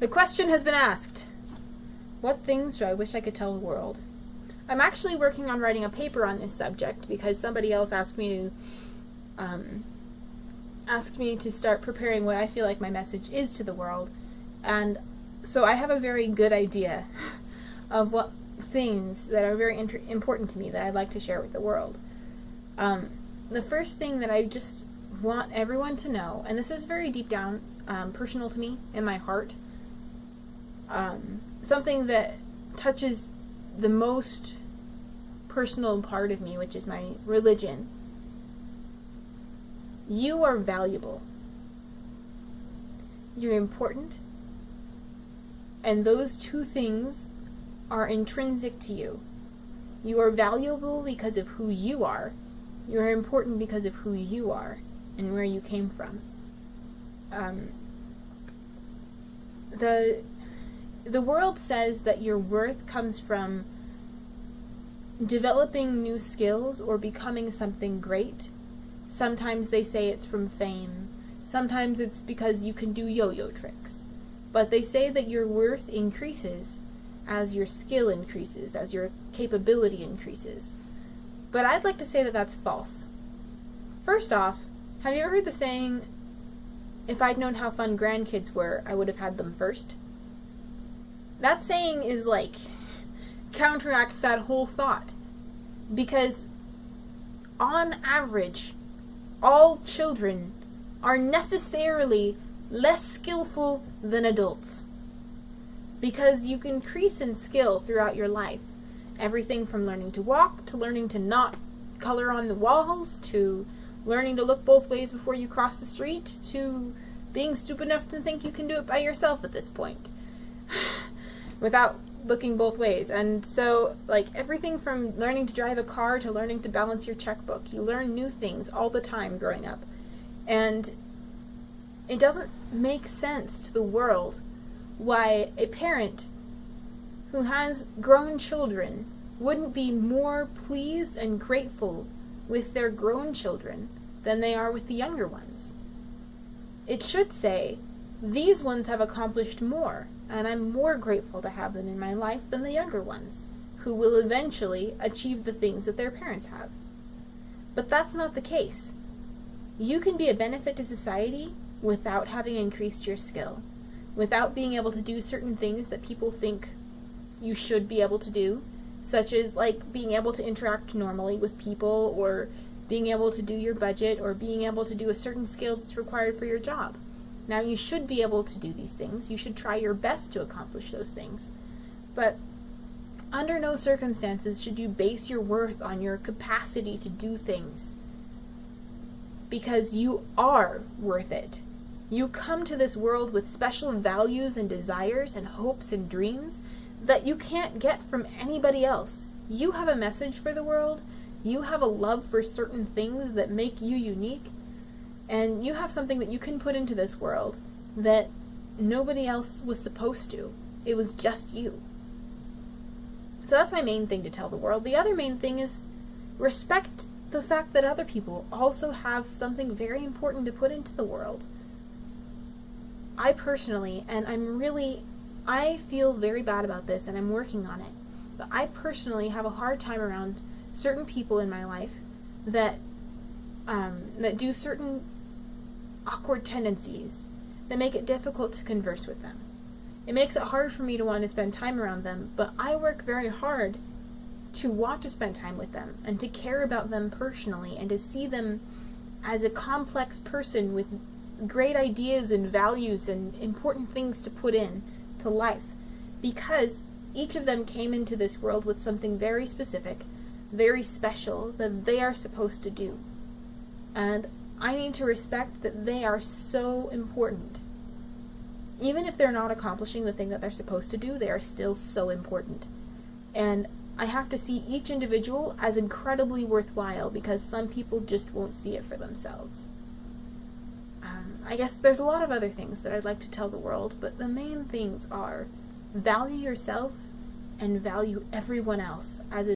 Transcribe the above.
The question has been asked. What things do I wish I could tell the world? I'm actually working on writing a paper on this subject because somebody else asked me to start preparing what I feel like my message is to the world. And so I have a very good idea of what things that are very important to me that I'd like to share with the world. The first thing that I just want everyone to know, and this is very deep down personal to me in my heart, something that touches the most personal part of me, which is my religion. You are valuable. You're important. And those two things are intrinsic to you. You are valuable because of who you are. You're important because of who you are and where you came from. The world says that your worth comes from developing new skills or becoming something great. Sometimes they say it's from fame. Sometimes it's because you can do yo-yo tricks. But they say that your worth increases as your skill increases, as your capability increases. But I'd like to say that that's false. First off, have you ever heard the saying, if I'd known how fun grandkids were, I would have had them first? That saying is like, counteracts that whole thought. Because, on average, all children are necessarily less skillful than adults. Because you can increase in skill throughout your life. Everything from learning to walk, to learning to not color on the walls, to learning to look both ways before you cross the street, to being stupid enough to think you can do it by yourself at this point. Without looking both ways. And so, like, everything from learning to drive a car to learning to balance your checkbook. You learn new things all the time growing up. And it doesn't make sense to the world why a parent who has grown children wouldn't be more pleased and grateful with their grown children than they are with the younger ones. It should say, these ones have accomplished more, and I'm more grateful to have them in my life than the younger ones, who will eventually achieve the things that their parents have. But that's not the case. You can be a benefit to society without having increased your skill, without being able to do certain things that people think you should be able to do, such as like being able to interact normally with people, or being able to do your budget, or being able to do a certain skill that's required for your job. Now, you should be able to do these things. You should try your best to accomplish those things. But under no circumstances should you base your worth on your capacity to do things. Because you are worth it. You come to this world with special values and desires and hopes and dreams that you can't get from anybody else. You have a message for the world. You have a love for certain things that make you unique. And you have something that you can put into this world that nobody else was supposed to. It was just you. So that's my main thing to tell the world. The other main thing is respect the fact that other people also have something very important to put into the world. I personally, and I feel very bad about this, and I'm working on it, but I personally have a hard time around certain people in my life that do certain awkward tendencies that make it difficult to converse with them. It makes it hard for me to want to spend time around them, but I work very hard to want to spend time with them and to care about them personally and to see them as a complex person with great ideas and values and important things to put in to life, because each of them came into this world with something very specific, very special that they are supposed to do. And I need to respect that they are so important. Even if they're not accomplishing the thing that they're supposed to do, they are still so important. And I have to see each individual as incredibly worthwhile, because some people just won't see it for themselves. I guess there's a lot of other things that I'd like to tell the world, but the main things are value yourself and value everyone else as